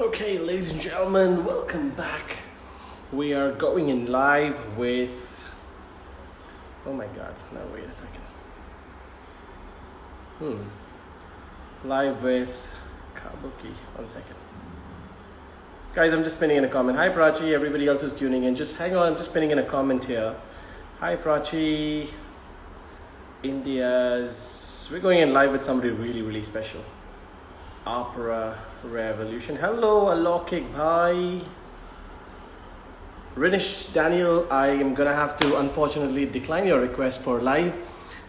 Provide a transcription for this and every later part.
Okay, ladies and gentlemen, welcome back. We are going in live with. Oh my god, now wait a second. Live with Kabuki. 1 second. Guys, I'm just pinning in a comment. Hi Prachi, everybody else who's tuning in. Just hang on, I'm just pinning in a comment here. Hi Prachi. India's. We're going in live with somebody really special. Opera Revolution. Hello, Alokik Bhai. Rinish Daniel, I am gonna have to unfortunately decline your request for live.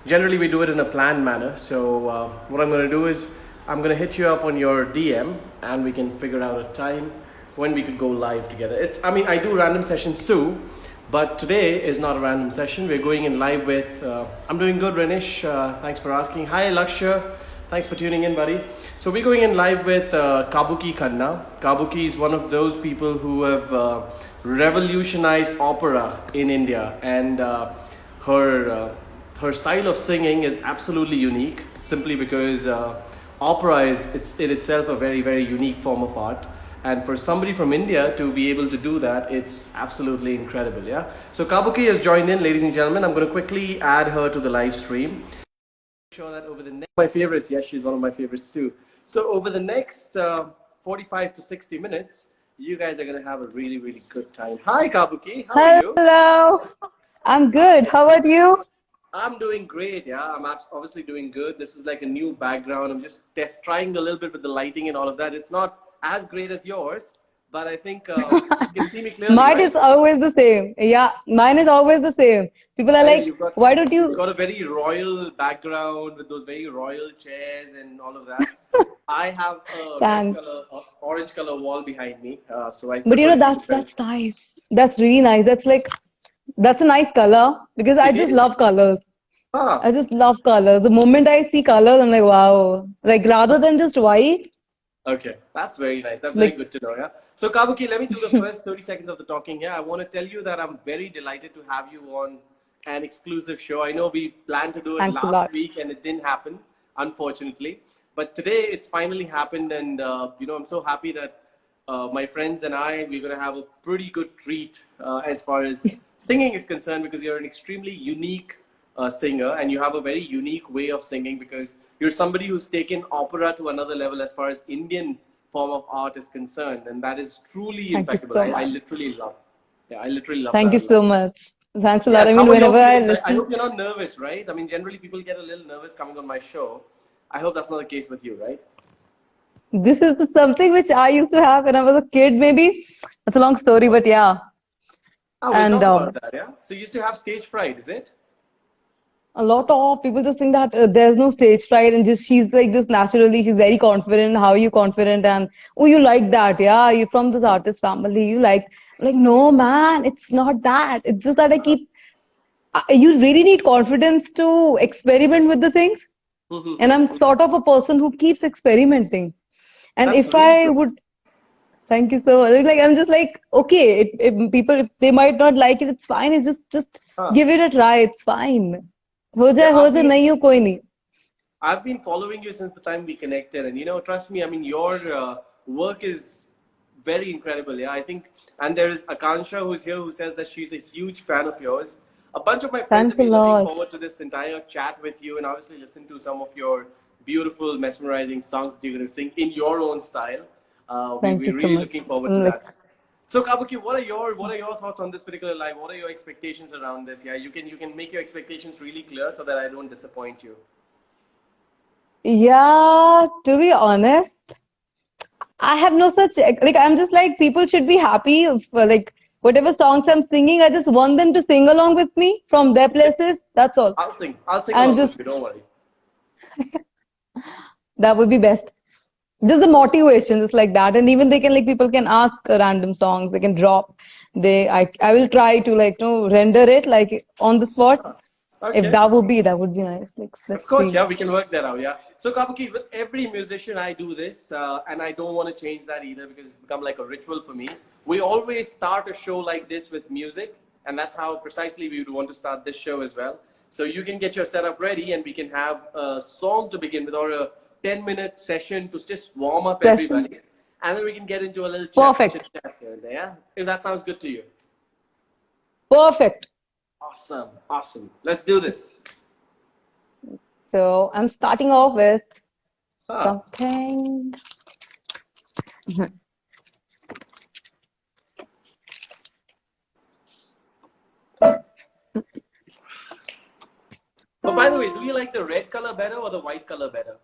Generally, we do it in a planned manner. So what I'm gonna do is I'm gonna hit you up on your DM, and we can figure out a time when we could go live together. I do random sessions too, but today is not a random session. We're going in live with. I'm doing good, Rinish. Thanks for asking. Hi, Lakshya. Thanks for tuning in, buddy. So we're going in live with Kabuki Khanna. Kabuki is one of those people who have revolutionized opera in India, and her style of singing is absolutely unique, simply because opera is in itself a very unique form of art. And for somebody from India to be able to do that, it's absolutely incredible, yeah? So Kabuki has joined in, ladies and gentlemen. I'm going to quickly add her to the live stream. Sure that over the next my favorites, yes, she's one of my favorites too. So over the next 45 to 60 minutes, you guys are gonna have a really good time. Hi Kabuki, how are you? Hello, I'm good. How about you? I'm doing great, yeah. I'm obviously doing good. This is like a new background. I'm just trying a little bit with the lighting and all of that. It's not as great as yours, but I think you can see me clearly, Mine right? is always the same. Yeah, mine is always the same. People are like, why don't You've you? got a very royal background with those very royal chairs and all of that. I have a red Thanks. color, orange color wall behind me, so I But prefer to keep it very. that's nice. That's really nice. That's a nice color because I It just is. love colors. Ah, I just love colors. The moment I see colors, I'm like, wow. Like rather than just white, okay. That's very nice. it's That's very like, good to know, yeah. So Kabuki, let me do the first 30 seconds of the talking here. I want to tell you that I'm very delighted to have you on an exclusive show. I know we planned to do it thanks a last lot. week and it didn't happen, unfortunately. But today it's finally happened, and I'm so happy that my friends and we're going to have a pretty good treat as far as singing is concerned, because you're an extremely unique singer, and you have a very unique way of singing, because you're somebody who's taken opera to another level as far as Indian form of art is concerned, and that is truly Thank you impeccable. so I much. literally love. Yeah, I literally love Thank that you a lot. so much. Thanks a lot. Yeah, I mean, how are your whenever I feelings? I listen, hope you're not nervous, right? I mean, generally people get a little nervous coming on my show. I hope that's not the case with you, right? this is something which I used to have when I was a kid, maybe. That's a long story, but yeah. Oh, we'll And talk about that, yeah? So you used to have stage fright, is it? a lot of people just think that there's no stage fright and just she's like this naturally. She's very confident. How are you confident? And oh, you like that? Yeah, you're from this artist family. You like no, man. It's not that. It's just that I keep. You really need confidence to experiment with the things. And I'm sort of a person who keeps experimenting. And That's if really I good. would, thank you so much. Like I'm just like, okay, if people if they might not like it, it's fine. It's just Huh. give it a try. It's fine. Yeah, हो जाए नहीं हो कोई नहीं. I've been following you since the time we connected, and trust me, I mean, your work is very incredible. Yeah, I think, and there is Akansha who's here who says that she's a huge fan of yours. A bunch of my friends have Thanks a been looking lot. forward to this entire chat with you, and obviously listen to some of your beautiful, mesmerizing songs that you're going to sing in your own style. Thank you We're so really much. looking forward to Like, that. So Kabuki, what are your thoughts on this particular live? What are your expectations around this? Yeah, you can make your expectations really clear so that I don't disappoint you. yeah, to be honest, I have no such like I'm just like people should be happy for like whatever songs I'm singing, I just want them to sing along with me from their places. That's all. I'll sing. I'll sing And along just with you. Don't worry. that would be best. Just the motivation, just like that. And even they can like people can ask random songs, they can drop. I will try to like render it like on the spot. If Okay. that would be nice. Like Of let's course, see. yeah, we can work that out. Yeah. So Kabuki, with every musician, I do this, and I don't want to change that either, because it's become like a ritual for me. We always start a show like this with music, and that's how precisely we would want to start this show as well. So you can get your setup ready, and we can have a song to begin with, or a 10-minute session to just warm up Question. everybody. and then we can get into a little Perfect. chit chat here and there. Yeah? If that sounds good to you. Perfect. Awesome, awesome. Let's do this. So I'm starting off with Huh. something. But by the way, do you like the red color better or the white color better?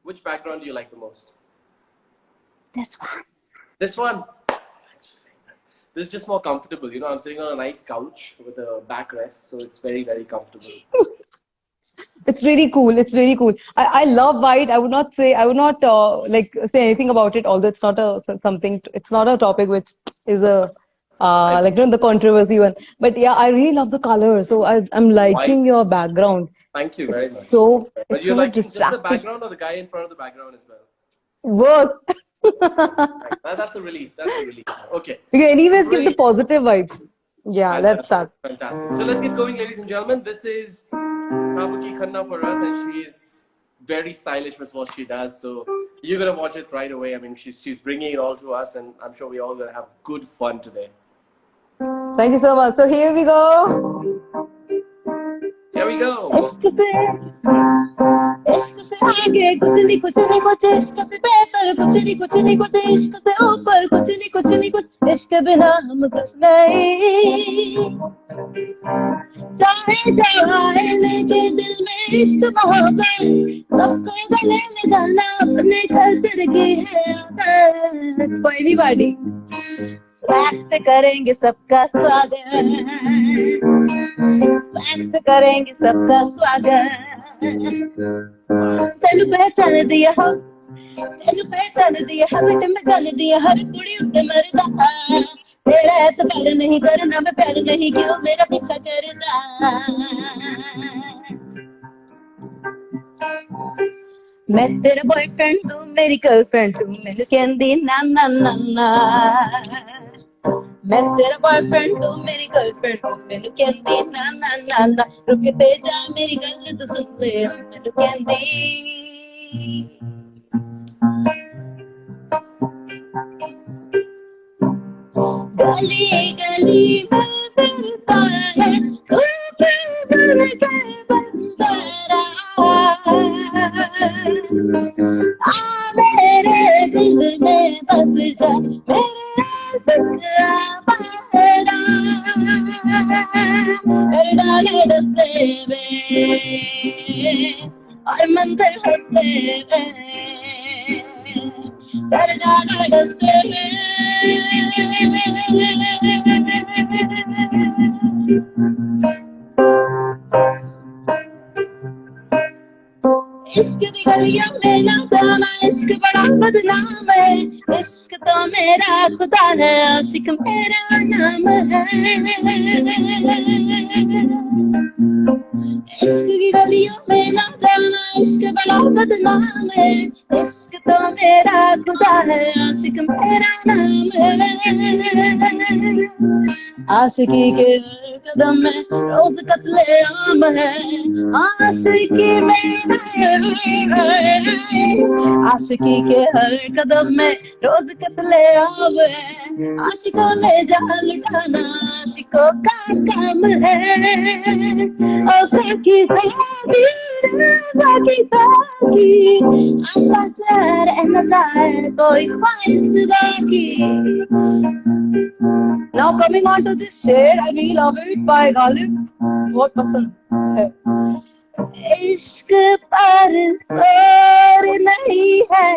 Which background do you like the most? This one. This one. This is just more comfortable. You know, I'm sitting on a nice couch with a backrest, so it's very, very comfortable. It's really cool. It's really cool. I love white. I would not say, I would not like say anything about it, although it's not a something, it's not a topic which is a like the controversy one. But yeah, I really love the color. So I'm liking White. your background. Thank you very much. So But it's you're so much liking just the distracting. background or the guy in front of the background as well? Both. Right. That's a relief. That's a relief. Okay. You can anyways give the Great. positive vibes. Yeah, let's Fantastic. start. Fantastic. So let's get going, ladies and gentlemen. This is Kabuki Khanna for us, and she's very stylish with what she does. So you're gonna watch it right away. I mean, she's bringing it all to us, and I'm sure we're all gonna have good fun today. Thank you so much. So here we go. Here we go. इश्क से आगे कुछ नहीं कुछ इश्क से बेहतर कुछ नहीं कुछ इश्क से ऊपर कुछ नहीं कुछ इश्क बिना हम कुछ नहीं चाहे जाए लेके दिल में इश्क मोहब्बत सबको गले लगाना अपने कल्चर की है आदत for everybody स्वैग से करेंगे सबका स्वागत स्वैग से करेंगे सबका स्वागत तेनू पहचान दिया हो बेटे में जान दिया हर कुड़ी उत्ते मरदा तेरा एतबार नहीं करना मैं प्यार नहीं क्यों मेरा पीछा करदा मैं तेरा बॉयफ्रेंड तू मेरी गर्लफ्रेंड तू मैनू कहंदी ना ना ना ना मैं तेरा बॉयफ्रेंड तू मेरी गर्लफ्रेंड तू मैनू कहंदी ना ना ना ना रुकते जा मेरी गल तू सुन ले मैनू कहंदी गली गली में फिरता है खूब भर के बंजारा आ मेरे दिल में बस जा मेरे आशिक बहरा कर डाले डसते में और मंदिर होते कर डाले डसते में इश्क दी गलियां में ना जाना इश्क बड़ा बदनाम है इश्क तो मेरा खुदा है आशिक मेरा नाम है इश्क की गलियों में ना जाना इश्क बड़ा बदनाम है इश्क तो मेरा खुदा है आशिक मेरा नाम है आशिकी के कदम में रोज कत्ले आम है आशिकी में आशिकी के हर कदम में रोज कत्ले आम है आशिकों में जान लुटाना आशिकों का काम है और साकी साकी I'm not tired कोई ख्वाहिश बाकी Now coming on to this shade, I really love it by Ghalib. बहुत पसंद है इश्क पर जोर नहीं है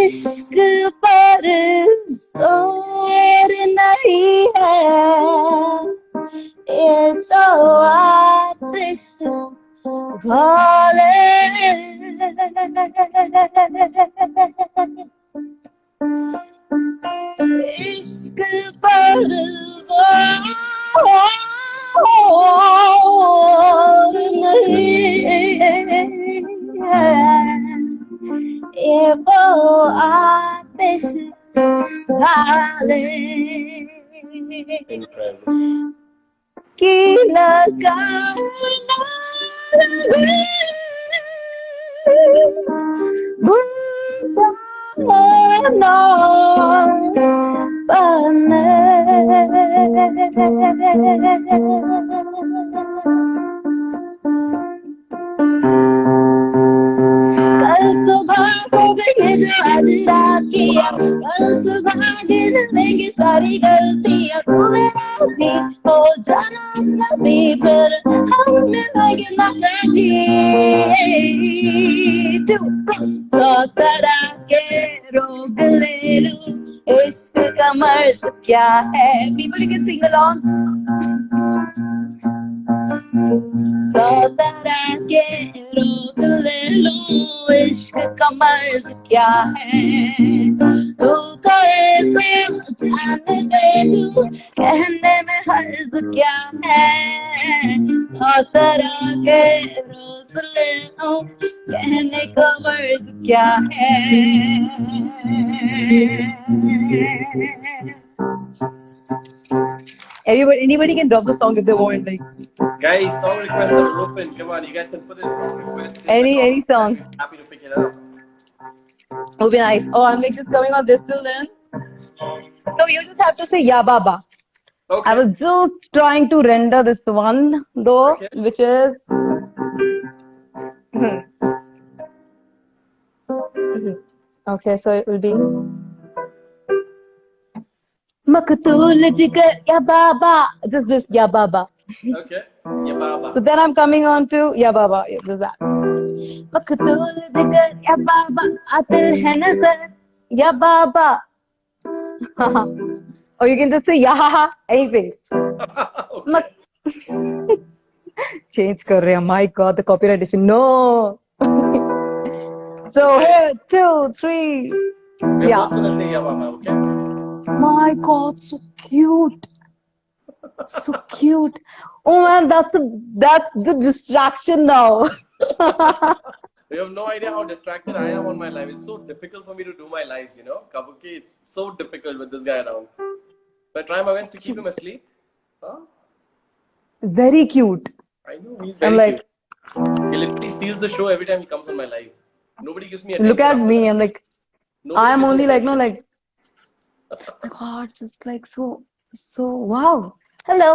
इश्क पर जोर नहीं है ये जो आतिश घोले इश्क पर जोर नहीं है ये वो आतिश झाले की लगाना कल सुबह को गई जो आज रात किया, कल सुबह गिन लेंगे सारी गलतियां, तू मेरा भी हो जाना अजनबी, फिर हम मिलेंगे ना कभी। सौ तरह के रोग ले लूं, इश्क का मर्ज क्या है? People, you can sing along. सौ तरह के रोग ले लूं, इश्क का मर्ज क्या है? तू कहे तो जान दे दूं, कहने में हर्ज क्या है? सौ तरह के रोग ले लूं, कहने का मर्ज क्या है? Anybody can drop the song if they want, like. Guys, song requests are open. Come on, you guys can put in song requests. Any song. I'm happy to pick it up. Would be nice. Oh, I'm like just coming on this till then. So you just have to say Ya Baba. Okay. I was just trying to render this one though, Okay. which is. Okay, so it will be. Maktul jigar Ya Baba. Just this Ya Baba. Okay. Ya Baba. So then I'm coming on to Ya Baba. Yeah, just that. Maktul jigar Ya Baba. Atil hai nazar Ya Baba. Or you can just say Ya Ha Ha. Anything. Okay. Change kar rahe hain. My God, the copyright issue. No. So here, 2, 3. We're Yeah. both gonna say Ya Baba, okay? My God, so cute. So cute. Oh man, that's the distraction now. You have no idea how distracted I am on my life. It's so difficult for me to do my lives, you know? Kabuki, it's so difficult with this guy around. So I try my best to keep him asleep. Huh? Very cute. I know, he's I'm very like, cute. He literally steals the show every time he comes on my live. Nobody gives me attention. look at after me. that. I'm like, Nobody I'm gives me only like, no, attention. like, my God, just like so, wow. Hello.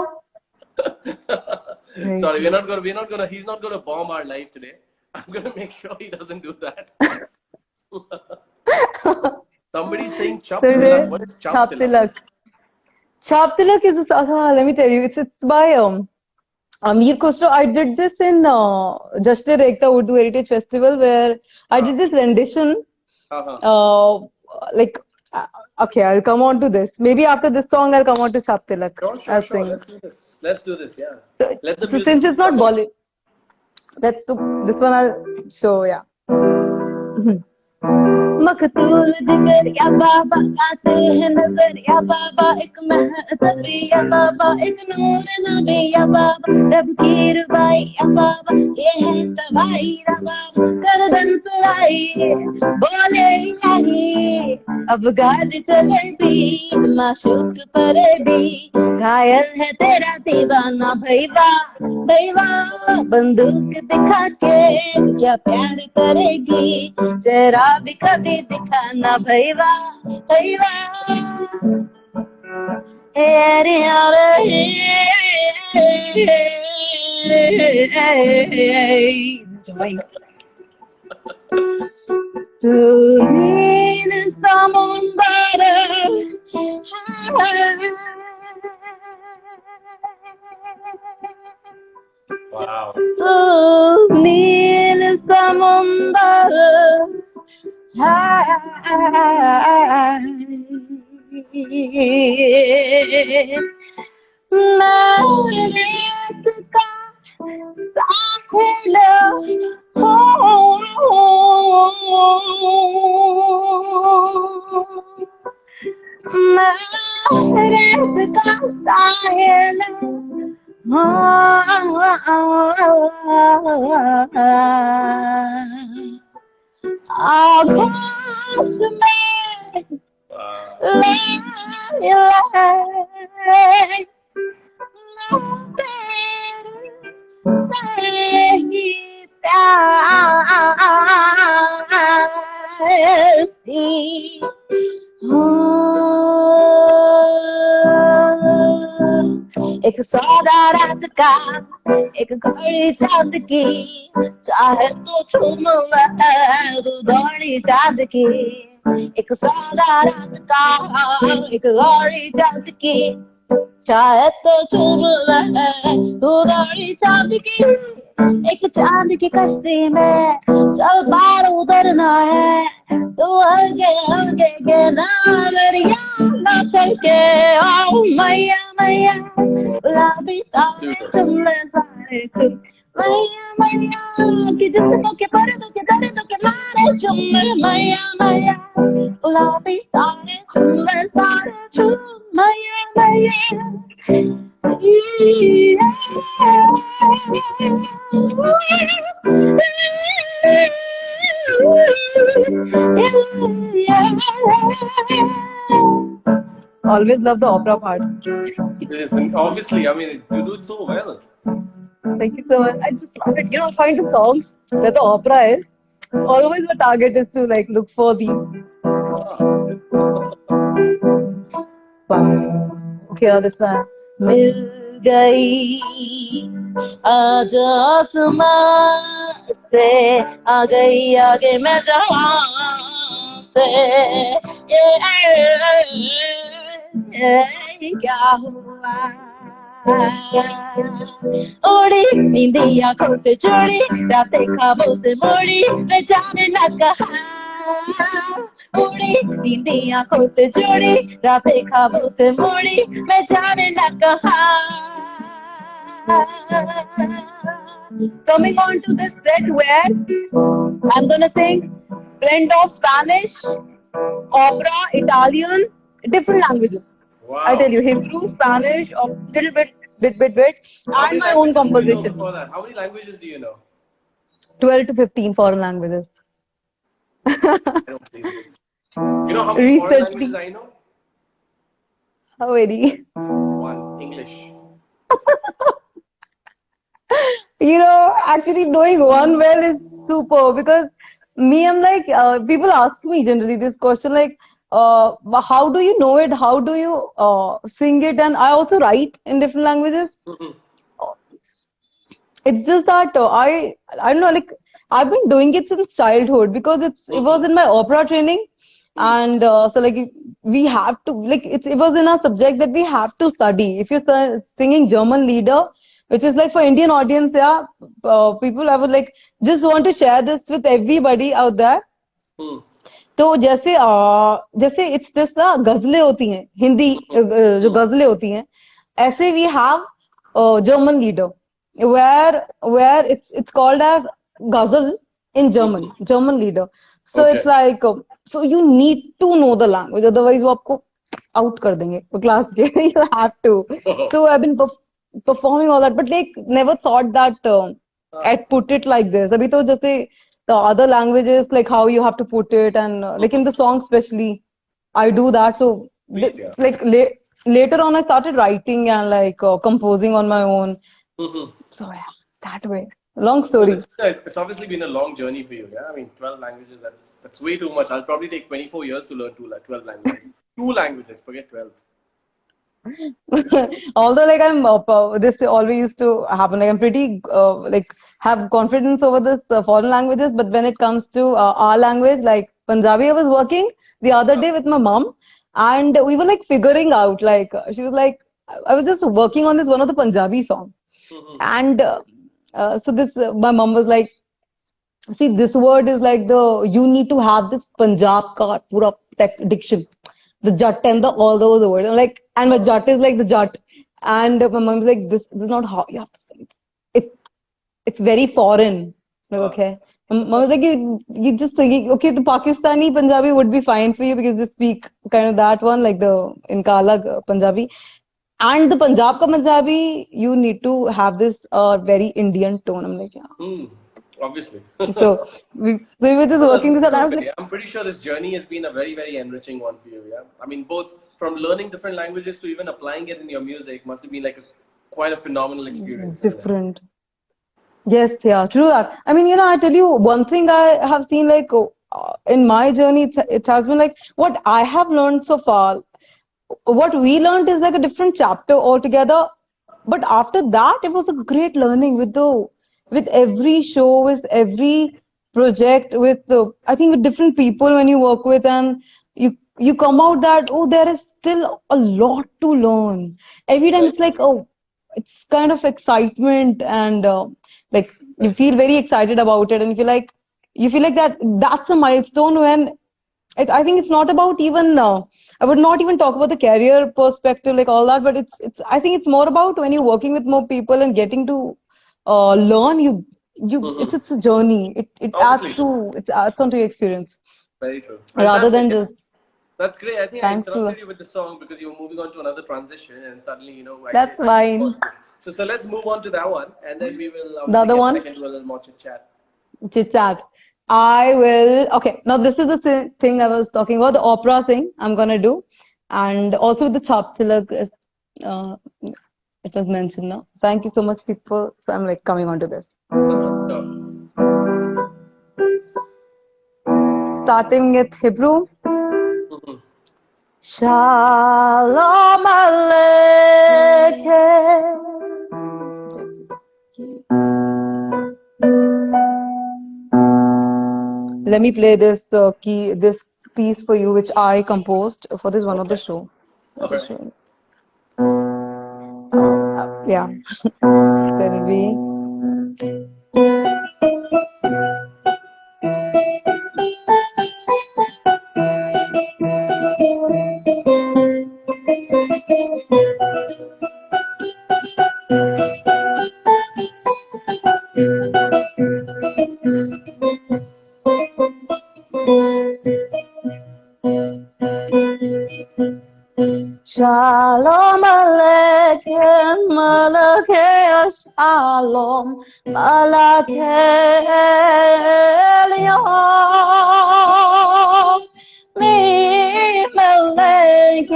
Very Sorry, cute. he's not gonna bomb our live today. I'm gonna make sure he doesn't do that. Somebody's saying Chap So Tilak. What is Chap Chap Tilak? Tilak. Chap Tilak is let me tell you, it's by Amir Khusro. I did this in Jashn-e-Ekta Urdu Heritage Festival where I did this rendition. Like, okay, I'll come on to this. Maybe after this song, I'll come on to Chap Tilak. Sure. Let's do this, yeah. So, Let the so music since it's not coming. Bollywood, let's do this one. I'll show, yeah. मकतूल जिगर या बाबा आते हैं नजर या बाबा एक महजर या बाबा एक नूर नबी या बाबा रब की रुबाई या बाबा ये है तबाही या बाबा गर्दन चढ़ाई बोले इलाही अब गाड़ी चले भी माशूक परे भी घायल है तेरा दीवाना भैया भैया बंदूक दिखा के क्या प्यार करेगी चेहरा भी कभी दिखाना भैया भैया तू नील समुंदर Wow. तू नील समुंदर मैं रेत का साहिल मैं रेत का साहिल आकाश में एक सौदा रात का एक घड़ी चांद की चाहे तो चूम ले तू दौड़ी चांद की एक सौदा रात का एक घड़ी चांद की चाहे तो चूम ले तू दौड़ी चांद की एक चांद की कश्ती में चल पार उतरना है तू हल्के हल्के के नावरिया ना चल के ओ मैया मैया गुलाबी तारे चुमले सारे चुम मैया मैया कि जिस्मों के पर्दों के दर्दों के मारे चुम मैया मैया गुलाबी तारे चुमले सारे चुम मैया मैया Always love the opera part. Obviously, I mean, you do it so well. Thank you so much. I just love it. You know, find the songs where the opera is. Always my target is to like look for these. Okay, this one. मिल गई आज आसमां से आ गई आगे मैं जहां से ये क्या हुआ उड़ी नींदी आंखों से चोरी रातें ख्वाबों से मोड़ी मैं जाने ना कहा उड़ी नींदी आंखों से चोरी रातें ख्वाबों से मोड़ी मैं जाने ना कहा Coming on to this set where I'm gonna sing blend of Spanish, opera, Italian, different languages. Wow. I tell you, Hebrew, Spanish, a little bit, and my own composition. How many languages do you know? 12 to 15 foreign languages. I don't believe this. You know how many foreign languages I know? How many? One, English. You know, actually knowing one well is super because me, I'm like, people ask me generally this question like, how do you know it? How do you sing it? And I also write in different languages. It's just that I don't know, like I've been doing it since childhood because it was in my opera training. And so like we have to, like it was in our subject that we have to study. If you're singing German lieder, which is like for Indian audience, yeah, people, I would like just want to share this with everybody out there. तो जैसे it's this गजलें होती हैं हिंदी जो गजलें होती हैं ऐसे we have German lieder where it's called as ghazal in German lieder. So okay. It's like so you need to know the language, otherwise वो आपको out कर देंगे class के. You have to. So I've been performing all that, but like never thought that I'd put it like this. अभी तो जैसे the other languages, like how you have to put it, and like in the song especially, I do that. So like later on, I started writing and like composing on my own. So yeah, that way. Long story. It's obviously been a long journey for you. Yeah, I mean, 12 languages. That's way too much. I'll probably take 24 years to learn 12 languages. 2 languages. Forget 12. Although like I'm this always used to happen. Like I'm pretty like have confidence over this foreign languages, but when it comes to our language, like Punjabi, I was working the other day with my mom, and we were like figuring out. Like she was like, I was just working on this one of the Punjabi song, and so this my mom was like, see, this word is like you need to have this Punjab ka pura diction. The jut and all those words. I'm like, and my jut is like the jut. And my mom's like, this is not how you have to say it. It's very foreign. Like, okay. And mom was like, you just thinking, okay, the Pakistani Punjabi would be fine for you because they speak kind of that one, like the in Kala Punjabi. And the Punjab ka Punjabi, you need to have this very Indian tone. I'm like, yeah. Obviously. So we were just working this out. I'm pretty sure this journey has been a very, very enriching one for you. Yeah, I mean, both from learning different languages to even applying it in your music must have been like quite a phenomenal experience. Different. Yes, yeah, true that. I mean, I tell you one thing I have seen like in my journey, it has been like what I have learned so far. What we learned is like a different chapter altogether. But after that, it was a great learning with every show, with every project, with I think with different people when you work with, and you come out that oh, there is still a lot to learn. Every time Right. it's like oh, it's kind of excitement and like you feel very excited about it, and you feel like that's a milestone when I think it's not about even I would not even talk about the career perspective like all that, but it's I think it's more about when you're working with more people and getting to learn you Mm-hmm. it's a journey. Obviously. It adds on to your experience Very true. rather Fantastic. than just That's great. I think I thanks interrupted to you with the song because you were moving on to another transition, and suddenly, that's I fine. paused it. So let's move on to that one, and then we will The obviously other get one, back into a little more chit chat. chit chat. I will okay. Now this is the thing I was talking about, the opera thing I'm gonna do, and also with the chop tilak. Uh, it was mentioned now. Thank you so much, people. So I'm like coming on to this. So, Starting with Hebrew. mhm. Shalom Aleichem. Let me play this piece for you, which I composed for this one of the Okay. show. I'll All just right. show you. Yeah, it'll be. Shalom Aleichem, Malakei Shalom, Malakei Elyon. Mi Malakei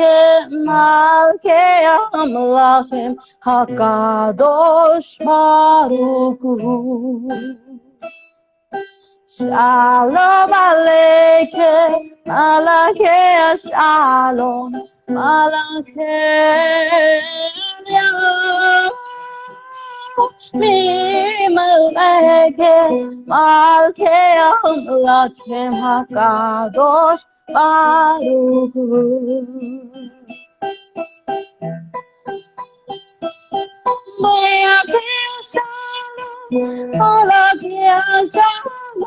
Malkei Amlachim, Hakadosh Baruch Hu. Shalom Aleichem, Malakei Shalom, Malakei Elyon. Mi Malakei Malkei Amlachim, Hakadosh Baruch Hu. Malakei Shalom, Malakei Shalom,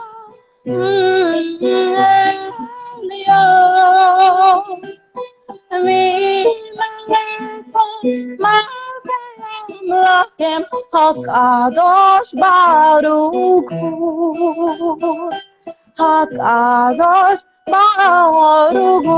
Malachem Hakadosh Baruch Hu, Hakadosh Baruch Hu.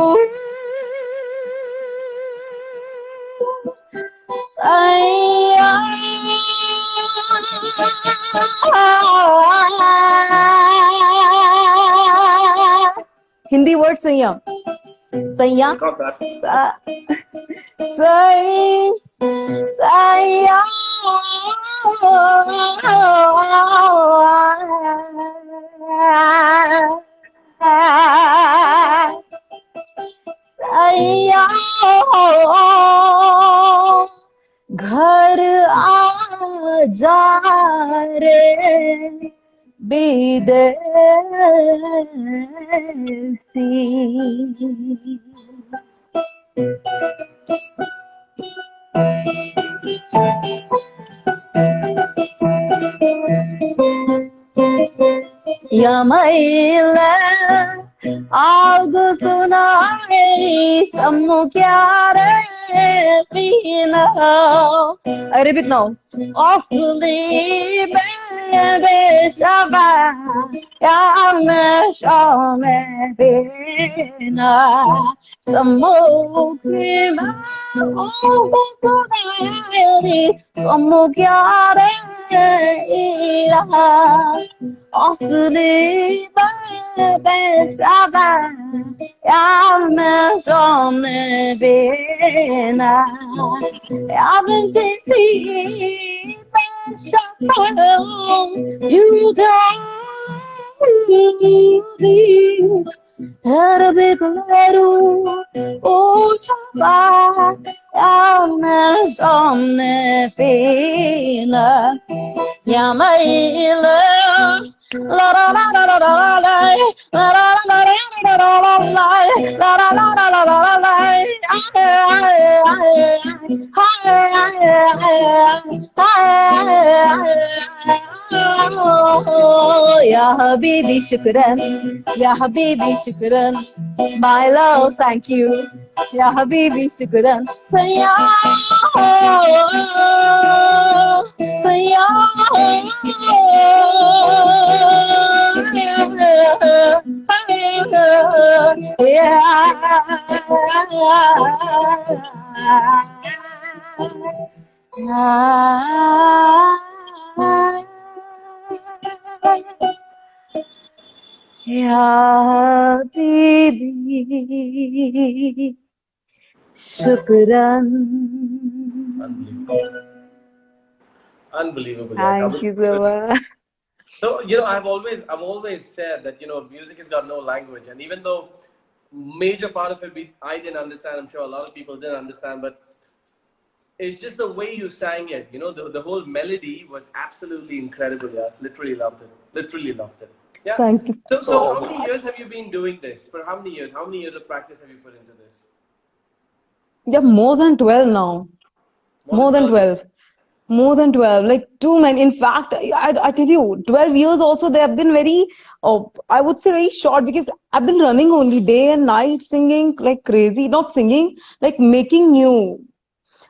Hindi word Saiya. Saiya. Got that. Saiya. सैया घर आ जा रे विदेशी Yamaila algo sunae samukyare pina. I repeat now. Awfully baby shaba yameshome pina samukima algo sunae samukyare ira. Asli besaba yameshome pina yabenti You don't Arabic leru o chaba amne samne pina yamaila la la la la la la la la la la la la la la Ya Habibi shukran Ya Habibi shukran My love thank you Ya Habibi shukran Ya Habibi Shukran. Unbelievable. Unbelievable. Yeah. Thank you so much. So, I've always said that, music has got no language. And even though major part of it I didn't understand, I'm sure a lot of people didn't understand, but it's just the way you sang it. The whole melody was absolutely incredible. Yeah. Literally loved it. Literally loved it. Yeah. Thank you So so how many much. years have you been doing this? For how many years? How many years of practice have you put into this? Yeah, more than 12 now. More than More than 12 years. 12. More than 12. Like too many. In fact, I tell you, 12 years also, they have been very, I would say very short because I've been running only day and night singing like crazy. Not singing, like making new,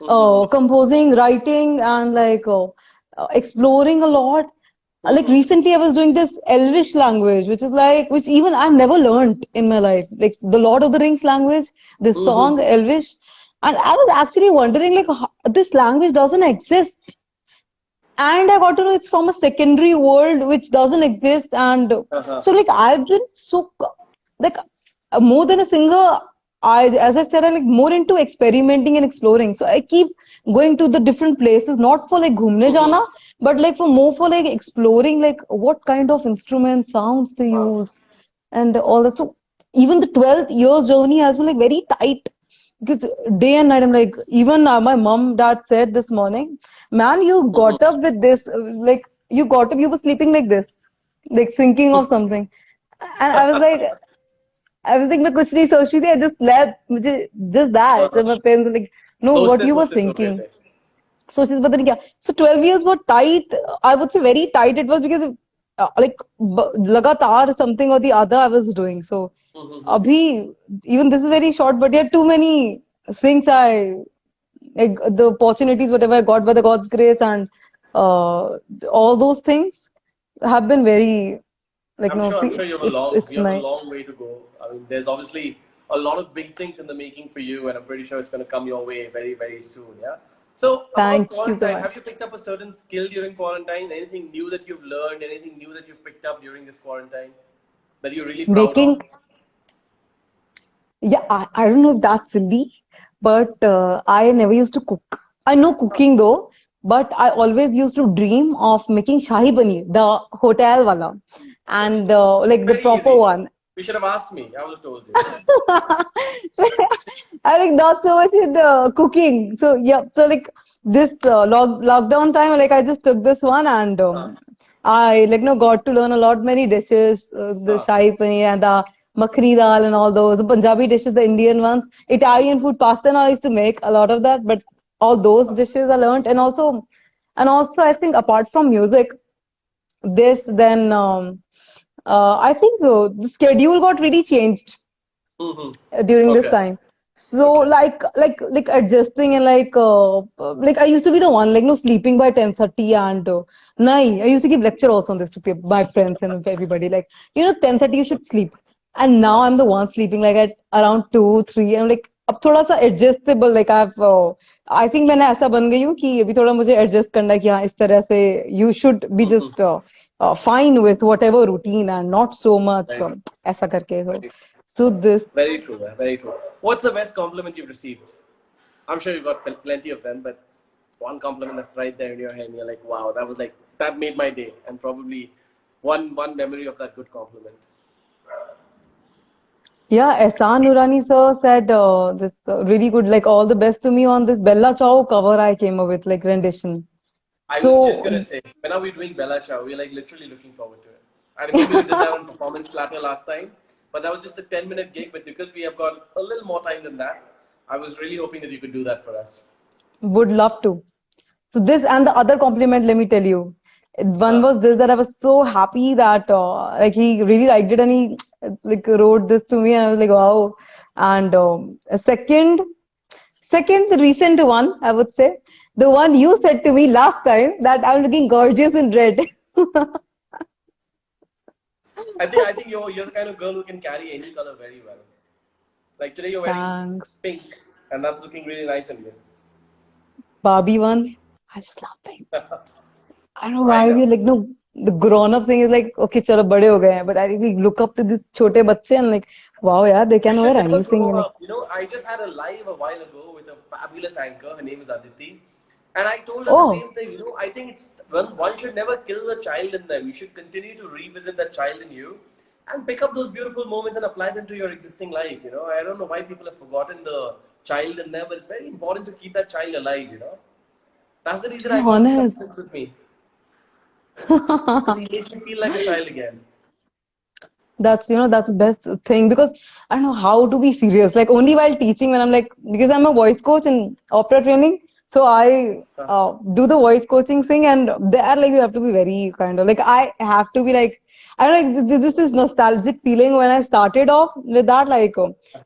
Mm-hmm. composing, writing, and like exploring a lot. Like Mm-hmm. recently I was doing this Elvish language, which is like, which even I've never learned in my life, like the Lord of the Rings language, this Mm-hmm. song Elvish. And I was actually wondering like this language doesn't exist, and I got to know it's from a secondary world which doesn't exist. And Uh-huh. so like I've been so like more than a singer, I, as I said, I like more into experimenting and exploring. So I keep going to the different places, not for like ghumne Mm-hmm. jana, but like for more for like exploring like what kind of instruments, sounds they Wow. use, and all that. So even the 12th years journey has been like very tight because day and night I'm like, even my mom dad said this morning, man, you got Mm-hmm. up with this, like you got up, you were sleeping like this, like thinking of something. And I was like मैं कुछ नहीं सोच रही थी, I just slept, मुझे just that. So my parents were like, no, what सोचते you were सोचते सो गए thinking. थे. So she's पता नहीं क्या. So 12 years were tight. I would say very tight. It was because like लगातार something or the other I was doing. So Mm-hmm. abhi, even this is very short, but yeah, too many things like the opportunities whatever I got by the God's grace, and all those things have been very like I'm no, sure. I'm sure you have a long. it's You have a nice. long way to go. I mean, there's obviously a lot of big things in the making for you, and I'm pretty sure it's going to come your way very, very soon. Yeah. So about Thank you so quarantine, have much. you picked up a certain skill during quarantine? Anything new that you've learned? Anything new that you've picked up during this quarantine that you're really proud of? Making, yeah, I don't know if that's silly, but I never used to cook. I know cooking though, but I always used to dream of making shahi paneer, the hotel wala, Okay. and like the Very proper easy. one. You should have asked me. I would have told you. I think not so much in the cooking. So yeah, so like this lockdown time, like I just took this one, and Huh. I like no got to learn a lot many dishes, the Huh. shahi paneer and the makhani dal and all those, the Punjabi dishes, the Indian ones, Italian food, pasta, and all I used to make a lot of that. But all those dishes I learned, and also I think apart from music, this then I think the schedule got really changed Mm-hmm. during this Okay. time. So Okay. like adjusting, and like I used to be the one like no sleeping by 10:30, and nahi, I used to give lecture also on this to my friends and everybody, like 10:30 you should sleep, and now I'm the one sleeping like at around 2 3. I'm like अब थोड़ा सा adjustable, like I think मैंने ऐसा बन गई हूँ कि अभी थोड़ा मुझे adjust करना है कि हाँ इस तरह से you should be Mm-hmm. just fine with whatever routine and not so much Very true. ऐसा करके Very, so this. very true. Very true. What's the best compliment you've received? I'm sure you've got plenty of them, but one compliment that's right there in your head, and you're like, wow, that was like, that made my day, and probably one memory of that good compliment. Yeah, Ehsan Nurani sir said this really good, like all the best to me on this Bella Ciao cover I came up with, like rendition. I was just gonna So, say, when are we doing Bella Ciao? We're like literally looking forward to it. I remember you did that on Performance Platter last time, but that was just a 10-minute gig. But because we have got a little more time than that, I was really hoping that you could do that for us. would love to. So this and the other compliment, let me tell you. One Uh, was this that I was so happy that like he really liked it and he like wrote this to me and I was like wow. And a second recent one I would say the one you said to me last time that I'm looking gorgeous in red. I think you're the kind of girl who can carry any color very well. Like today you're wearing Thanks. pink, and that's looking really nice and good. Barbie one. I just love pink. I don't know I why know. we like no the grown-up thing is like okay chalo bade ho gaye hain but I really look up to these chote bacche and like wow yeah they You can should wear never anything grow like up. I just had a live a while ago with a fabulous anchor. Her name is Aditi. And I told her the oh same thing. I think one should never kill the child in them. You should continue to revisit that child in you and pick up those beautiful moments and apply them to your existing life. I don't know why people have forgotten the child in them, but it's very important to keep that child alive. That's the reason be I got Mr. honest. Buttons with me. Because he makes me feel like a child again. That's the best thing because I don't know how to be serious. Like only while teaching when I'm like because I'm a voice coach in opera training, so I do the voice coaching thing, and there like you have to be very kind of like I have to be like I don't know, like this is nostalgic feeling when I started off with that like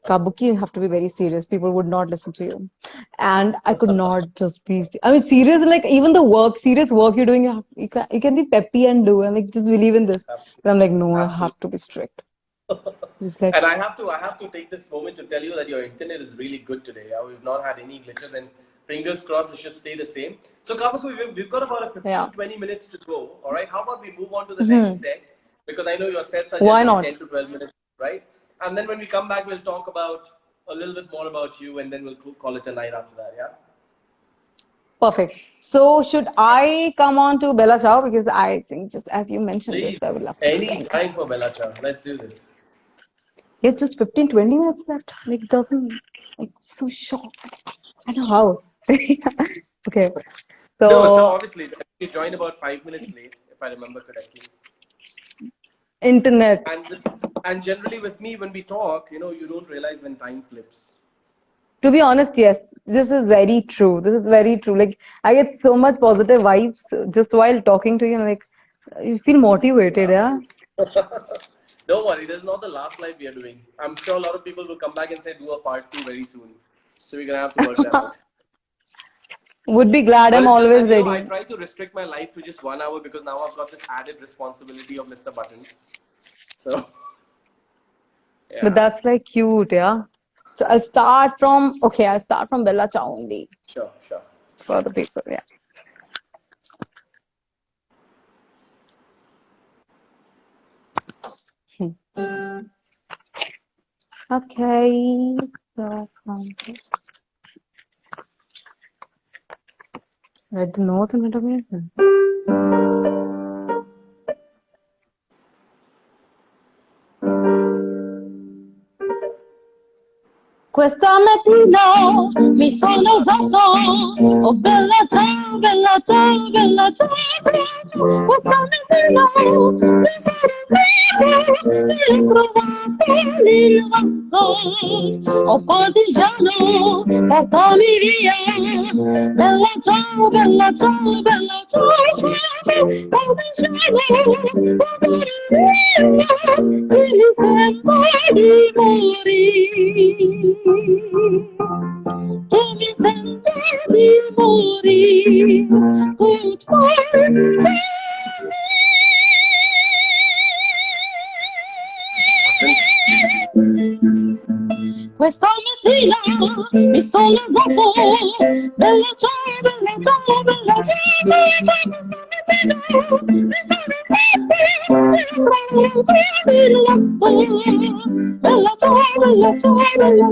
Kabuki, you have to be very serious. People would not listen to you, and I could not just be. I mean, serious like even the serious work you're doing, you can be peppy and do and like just believe in this. But I'm like, no, I have Absolutely. to be strict. It's like, And I have to take this moment to tell you that your internet is really good today. We've not had any glitches, and fingers crossed it should stay the same. So Kabaku, we've got about a yeah. 15-20 minutes to go. All right, how about we move on to the next Hmm. set, because I know your sets are Why generally not? 10 to 12 minutes, right? And then when we come back, we'll talk about a little bit more about you, and then we'll call it a night after that. Yeah. Perfect. So should I come on to Bella Ciao because I think just as you mentioned this, I would Please, love to any sing. time for Bella Cha. Let's do this. It's just 15-20 minutes left. Like doesn't like so short. I don't know how. Okay. No, so So obviously you joined about 5 minutes late, if I remember correctly. internet. And generally with me, when we talk, you don't realize when time flips. To be honest, yes, this is very true. This is very true. Like I get so much positive vibes just while talking to you. And, like you feel motivated, Yeah. yeah. Don't worry, this is not the last live we are doing. I'm sure a lot of people will come back and say do a part 2 very soon. So we're gonna have to work that out. Would be glad. But I'm it's just that always I ready. try to restrict my life to just 1 hour because now I've got this added responsibility of Mr. Buttons. So But yeah, that's like cute, yeah. So I'll start from Bella Ciao only sure, sure. for the people, yeah. Okay, so I don't know the information. Questa mattina mi sono alzato, oh bella ciao, bella ciao, bella ciao, ciao. Questa mattina mi sono alzato e ho trovato l'invaso, oh partigiano, portami via, bella ciao, bella ciao, bella ciao, ciao, partigiano, portami via, che mi sento di morire. Che mi sento di morire, goodbye. questa mattina mi sono alzato, bella ciao, bella ciao, bella ciao, bella ciao, bella ciao, bella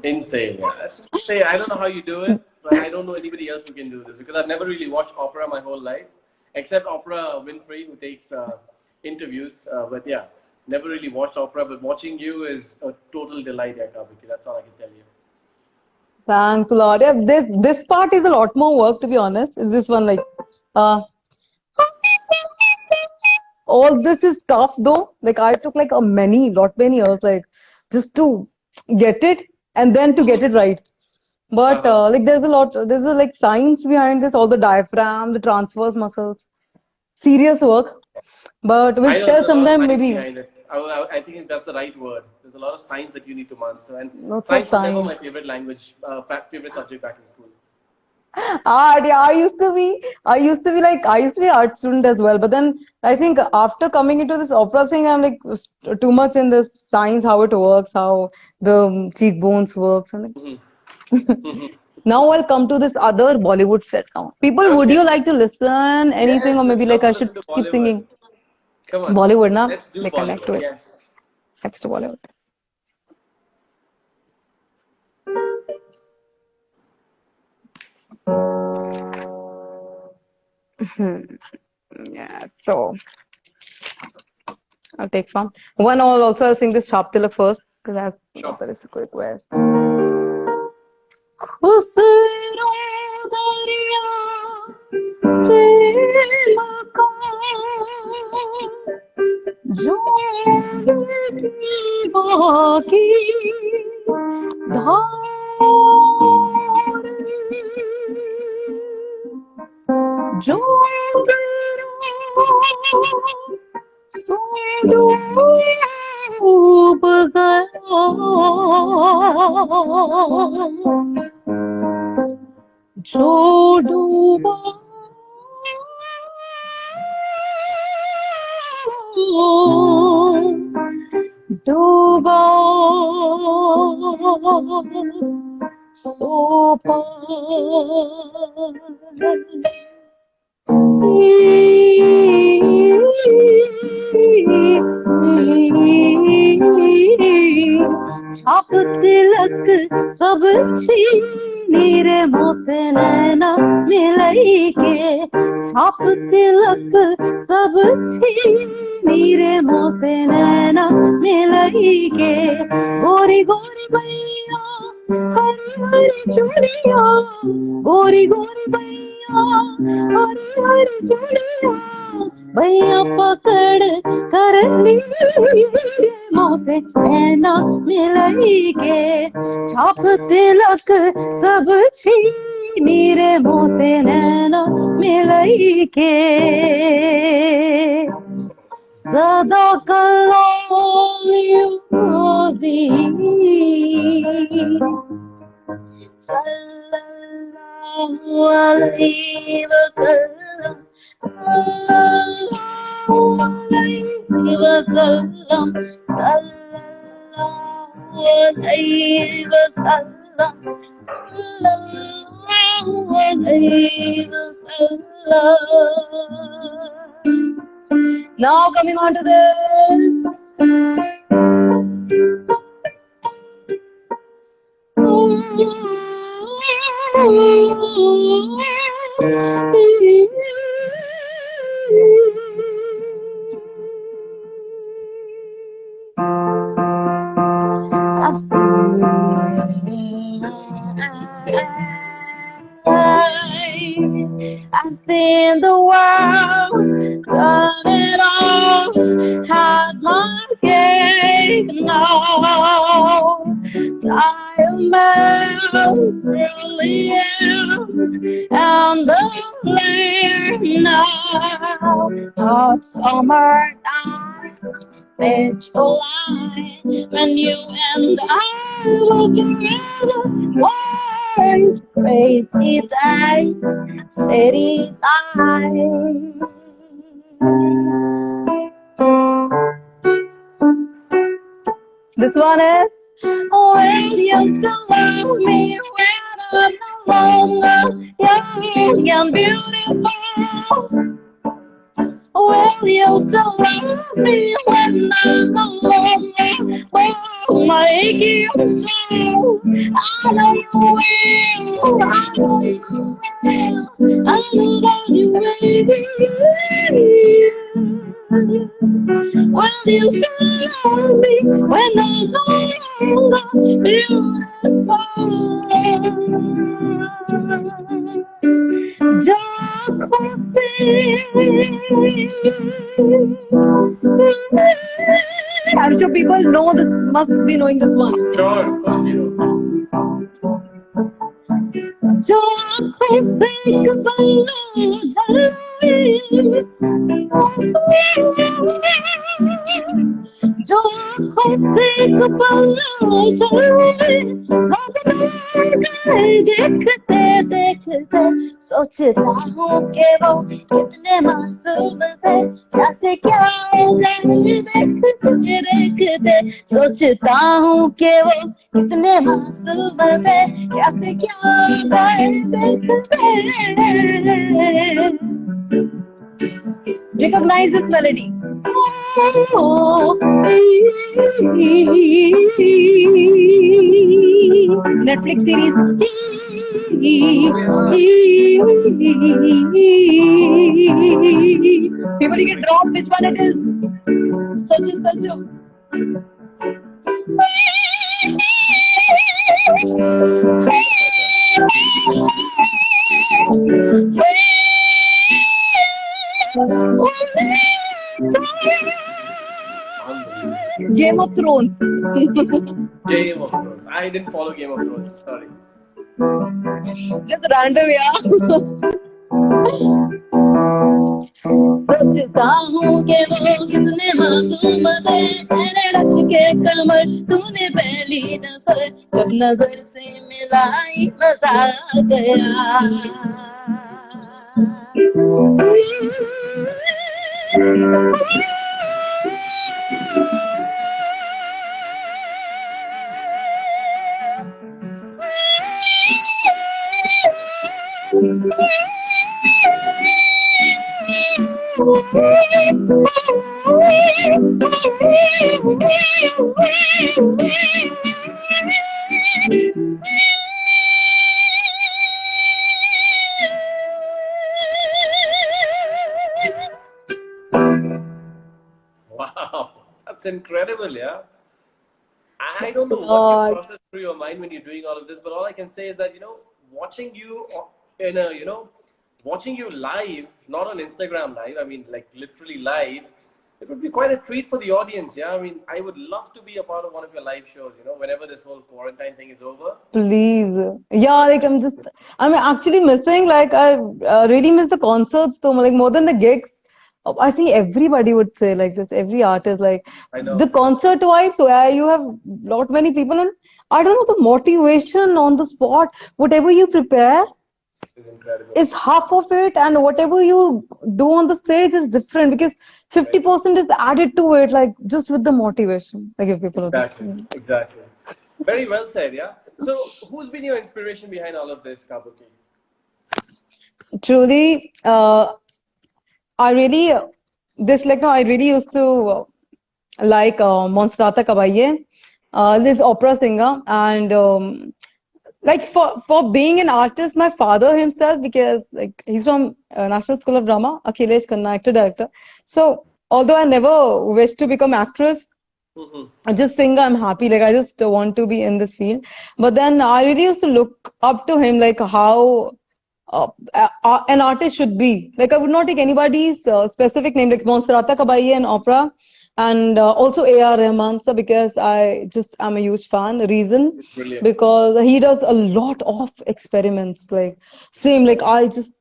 Insane. Yeah. Say, I don't know how you do it, but I don't know anybody else who can do this because I've never really watched opera my whole life, except Oprah Winfrey, who takes interviews. But yeah, never really watched opera. But watching you is a total delight, yeah, Kabuki. That's all I can tell you. Thanks a lot. Yeah, this part is a lot more work, to be honest. This one, like, all this is tough though. Like, I took like lot many years, like, just to get it and then to get it right. But like, there's a like science behind this, all the diaphragm, the transverse muscles, serious work. But I we'll know tell there's a lot of sometime science maybe. behind it. I think that's the right word. There's a lot of science that you need to master, and Lots of science was never science. my favorite language, favorite subject back in school. Art, yeah, I used to be art student as well. But then I think after coming into this opera thing, I'm like too much in this science, how it works, how the cheekbones works, and Mm-hmm. now I'll come to this other Bollywood set now. People, would Okay. you like to listen anything, Yes, or we'd maybe love like to I should listen to keep Bollywood. singing Come on, Bollywood, na? let's do They connect to Bollywood. it. Yes. Next to Bollywood. Yeah, so I'll take from one. I'll sing this Sharp Tilak first because that's Sure. a super request. Khusro दरिया प्रेम का जोगी बाकी धार जोगी सो डूब गया जो डूबा डूबा सो छाप तिलक सब छीनी रे मोसे नैना मिलई के छाप तिलक सब छीनी रे मोसे नैना मिलई के गोरी गोरी बैया हरी हरी चूड़िया गोरी गोरी बैया हरी हरी चूड़िया भैया पकड़ कर ली मोसे नैना मिलई के छाप तिलक सब छीनी रे मोसे नैना मिलई के सदा कलोदी सल्लल्लाहु अलैहि वसल्लम सल्लल्लाहु अलैहि वसल्लम सल्लल्लाहु अलैहि वसल्लम सल्लल्लाहु अलैहि वसल्लम. Now coming on to this. I've seen the world, done it all, had my cake now. diamonds brilliant and the flare now. Hot summer night, it's July, when you and I will together. One crazy day, steady eye. This one is when you still love me when I'm no longer young and beautiful. Will you still love me when I'm no longer my aching soul? I know you will. I know you will. I know that you will. Will you still love me when I'm no longer beautiful? I'm sure people know this, must be knowing this one. Sure, of course we do. जो आँखों से कबलो जलवे जो आँखों से कबलो जलवे देखते देखते सोचता हूँ कि वो कितने मासूम थे कैसे क्या हो गए देखते देखते सोचता हूँ कि वो कितने मासूम थे कैसे क्या हो गए देखते. Recognize this melody. Netflix series. People, you can drop which one it is. Search. Game of Thrones. Game of Thrones. I didn't follow Game of Thrones. Sorry. Just random, yeah. सोचता हूँ कि वो कितने मासूम थे तेरे रख के कमर तूने पहली नजर जब नजर से मिलाई मजा आ गया. Wow, that's incredible, yeah. I don't know what you process through your mind when you're doing all of this, but all I can say is that, watching you in a, watching you live, not on Instagram live, I mean, like literally live, it would be quite a treat for the audience, yeah. I mean, I would love to be a part of one of your live shows, whenever this whole quarantine thing is over. Please. Yeah, like I'm actually missing, like I really miss the concerts though, like more than the gigs. I think everybody would say like this, every artist, like I know. the concert vibes where you have lot many people and I don't know, the motivation on the spot, whatever you prepare is incredible. Is half of it, and whatever you do on the stage is different because 50% is added to it, like just with the motivation. Like if people Exactly. Very well said, yeah. So who's been your inspiration behind all of this, Kabuki? Truly, I really used to like Monserrata Caballé, this opera singer, and like for being an artist, my father himself, because like he's from National School of Drama, Akhilesh Khanna, actor director. So although I never wished to become actress, I just think I'm happy. Like I just want to be in this field. But then I really used to look up to him, like how an artist should be. Like I would not take anybody's specific name, like Monserrata Caballé and opera. and also A.R. Rahman sir, because I'm a huge fan. Reason Brilliant. because he does a lot of experiments. Like same, like I just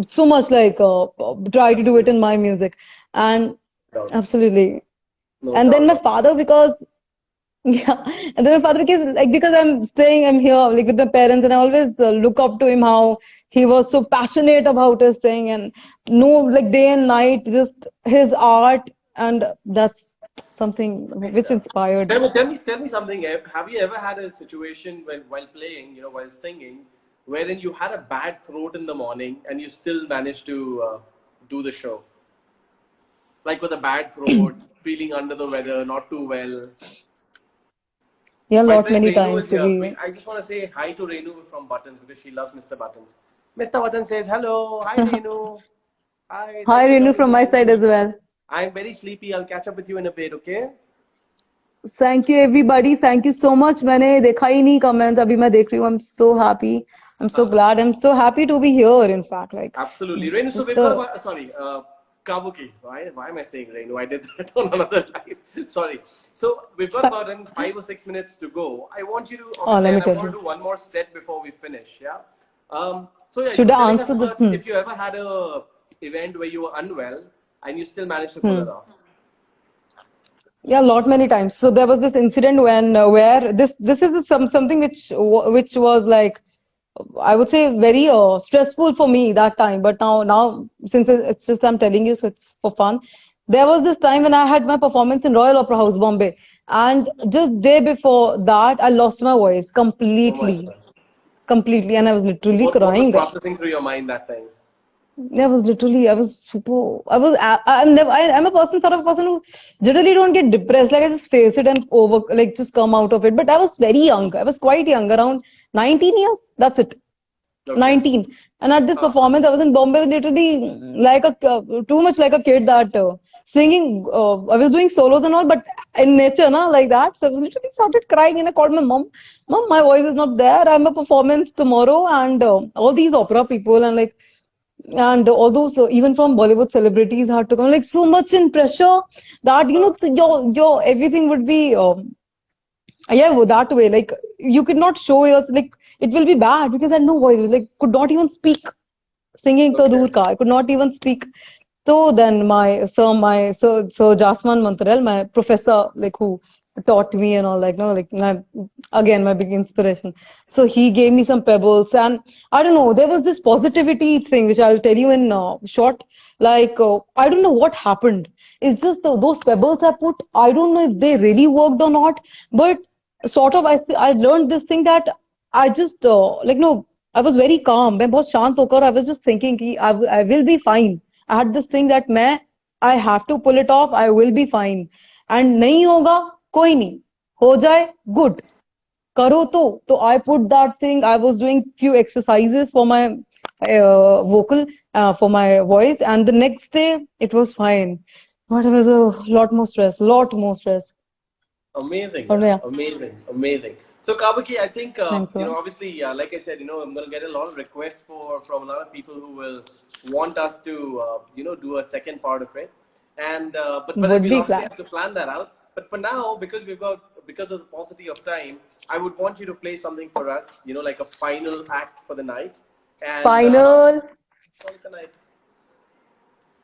so much like try to do it Absolutely. in my music, and No doubt. absolutely. No And then doubt my about father, because yeah, and then my father, because I'm here like with my parents, and I always look up to him how he was so passionate about his thing, and no, like day and night, just his art, and that's something nice. which inspired me. Tell me something. Have you ever had a situation when, while playing, while singing, wherein you had a bad throat in the morning and you still managed to do the show? Like with a bad throat, feeling under the weather, not too well. Yeah, a My lot friend many Renu times is to here. be. I just want to say hi to Renu from Buttons because she loves Mr. Buttons. Mr. Buttons says hello. Hi, Renu. Hi. Hi, Thank you, Renu, guys. from my Thank side as you. well. I'm very sleepy. I'll catch up with you in a bit, okay? Thank you everybody. Thank you so much. मैंने देखा ही नहीं comments. अभी मैं देख रही हूँ. I'm so happy. I'm so glad. I'm so happy to be here. In fact, like Absolutely. Renu, so just we've got the about, sorry, Kabuki. Why am I saying Renu? I did that on another live. Sorry. So we've got about 5 or 6 minutes to go. I want you to, oh, obviously, let me and I tell want you. to do one more set before we finish, yeah? So yeah, you Should were I telling us answer the? about if you ever had a event where you were unwell and you still managed to pull Hmm. it off. Yeah, a lot many times. So there was this incident when where this is something which was like I would say very stressful for me that time. But now since it's just I'm telling you, so it's for fun. There was this time when I had my performance in Royal Opera House, Bombay, and just day before that, I lost my voice Oh my completely, God. completely, and I was So literally what was crying. processing through your mind that time? I was super, I'm never, I'm a person, sort of person who generally don't get depressed. Like I just face it and like just come out of it. But I was very young. I was quite young, around 19 years. That's it. Okay. 19. And at this Huh. performance, I was in Bombay, literally like too much like a kid that singing, I was doing solos and all, but in nature, na, like that. So I was literally started crying and I called my mom. Mom, my voice is not there. I'm a performance tomorrow and all these opera people and like, and all those even from Bollywood celebrities had to come like so much in pressure that Huh. your everything would be yeah that way like you could not show yours like it will be bad because I had no voice like could not even speak singing to Okay. dur ka I could not even speak. So then my Jasman Mantarel, my professor, like who taught me and all, like no, like again my big inspiration. So he gave me some pebbles, and I don't know. There was this positivity thing which I'll tell you in short. Like I don't know what happened. It's just those pebbles I put. I don't know if they really worked or not, but sort of I learned this thing that I just like no. I was very calm. मैं बहुत शांत होकर I was just thinking कि I will be fine. I had this thing that I have to pull it off. I will be fine. And नहीं होगा कोई नहीं हो जाए good करो तो I put that thing. I was doing few exercises for my vocal for my voice, and the next day it was fine. But it was a lot more stress. Amazing, Oh yeah. yeah, Amazing, amazing. So Kabuki, I think thanks a lot. obviously, like I said, I'm gonna get a lot of requests from a lot of people who will want us to do a second part of it, and but then Would we'll be obviously glad. have to plan that out. But for now, because of the paucity of time, I would want you to play something for us, like a final act for the night, and Final. call it a night.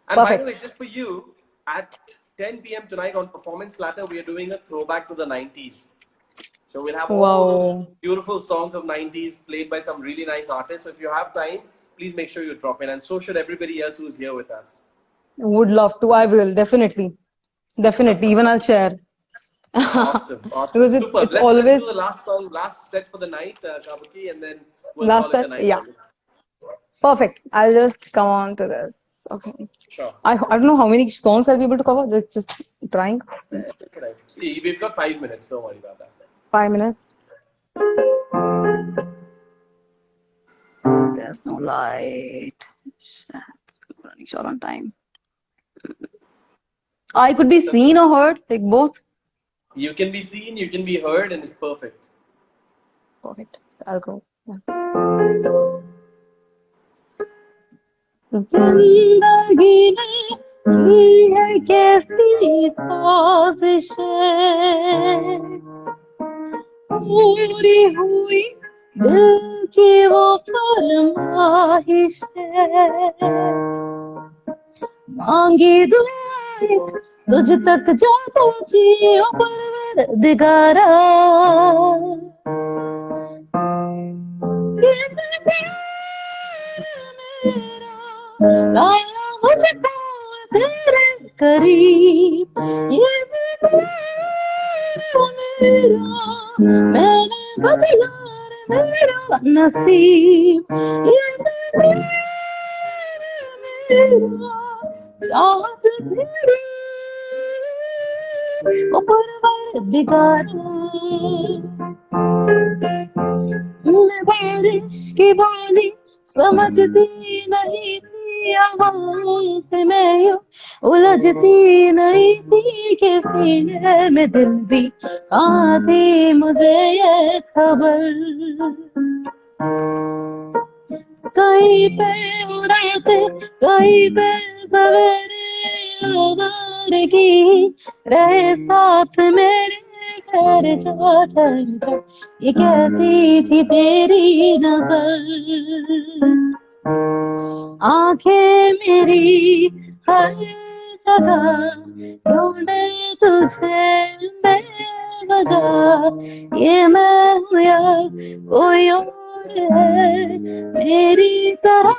And by the Perfect. way, just for you, at 10 p.m. tonight on Performance Platter, we are doing a throwback to the 90s. So we'll have all those Wow. beautiful songs of 90s played by some really nice artists. So if you have time, please make sure you drop in. And so should everybody else who's here with us. Would love to. I will definitely. Definitely. Even I'll share. Awesome, awesome. Because Super. it's Let's always do the last song, last set for the night, Kabuki, and then we'll call last it a time. night Yeah. on this. Perfect. I'll just come on to this. Okay. Sure. I don't know how many songs I'll be able to cover. Let's just trying. Take it out. See, we've got 5 minutes. Don't worry about that. 5 minutes. There's no light. Shit. Running short on time. I could be So seen or heard, like both. you can be seen, you can be heard, and it's perfect. Perfect. I'll go. Yeah. जिंदगी ने की है कैसी साजिशें पूरी हुई दिल की वो फरमाइश है मांगी दुआएं तुझ तक जा पहुंची ओ परवरदिगारा ये मेरा लाया मुझको तेरे करीब ये मेरा मैंने बदला रे मेरा नसीब ये मेरा चाहत तेरी ओ परवरदिगारा मैं बारिश की बोली समझती नहीं थी आवाज़ से मैं यूं उलझती नहीं थी कि सीने में दिल भी कहाँ थी मुझे ये खबर कहीं पे उड़ाते कहीं पे सवेरे उधार की रहे साथ मेरे ठहर जा ठहर जा ये कहती थी तेरी नजर आंखें मेरी हर जगह ढूंढे तुझे बेवजह ये मैं हूँ या कोई और है मेरी तरह